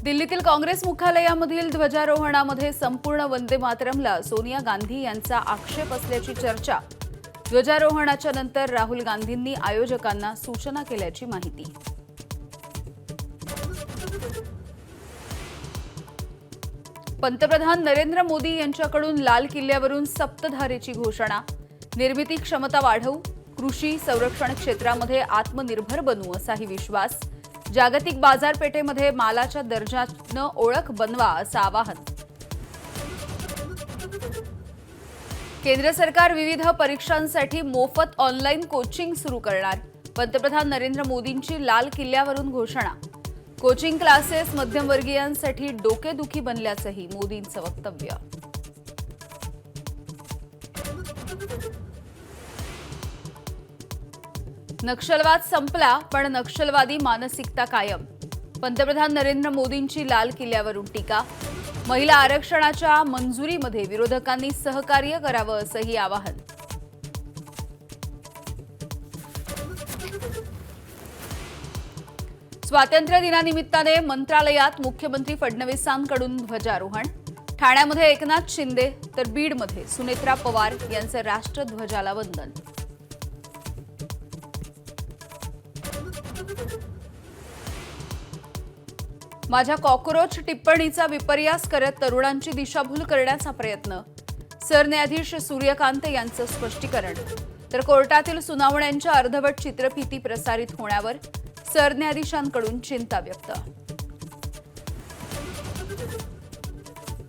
दिल्लीतील काँग्रेस मुख्यालयामधील ध्वजारोहणामध्ये संपूर्ण वंदे मातरमला सोनिया गांधी यांचा आक्षेप असल्याची चर्चा। ध्वजारोहणाच्या नंतर राहुल गांधींनी आयोजकांना सूचना केल्याची माहिती। पंतप्रधान नरेंद्र मोदी यांच्याकडून लाल किल्ल्यावरून सप्तधारेची घोषणा। निर्मिती क्षमता वाढवू, कृषी संरक्षण क्षेत्रामध्ये आत्मनिर्भर बनू असाही विश्वास। जागतिक बाजारपेठेमध्ये मालाच्या दर्जानं ओळख बनवा असं आवाहन। केंद्र सरकार विविध परीक्षांसाठी मोफत ऑनलाईन कोचिंग सुरू करणार। पंतप्रधान नरेंद्र मोदींची लाल किल्ल्यावरून घोषणा। कोचिंग क्लासेस मध्यमवर्गीयांसाठी डोकेदुखी बनल्याचंही मोदींचं वक्तव्य। नक्षलवाद संपला पण नक्षलवादी मानसिकता कायम। पंतप्रधान नरेंद्र मोदींची लाल किल्ल्यावरून टीका। महिला आरक्षणाच्या मंजुरीमध्ये विरोधकांनी सहकार्य करावं असंही आवाहन। स्वातंत्र्य दिनानिमित्ताने मंत्रालयात मुख्यमंत्री फडणवीसांकडून ध्वजारोहण। ठाण्यामध्ये एकनाथ शिंदे तर बीडमध्ये सुनेत्रा पवार यांचं राष्ट्रध्वजाला वंदन। माझ्या कॉकरोच टिप्पणीचा विपर्यास करत तरुणांची दिशाभूल करण्याचा प्रयत्न। सरन्यायाधीश सूर्यकांत यांचं स्पष्टीकरण। तर कोर्टातील सुनावण्यांच्या अर्धवट चित्रफिती प्रसारित होण्यावर सरन्यायाधीशांकडून चिंता व्यक्त।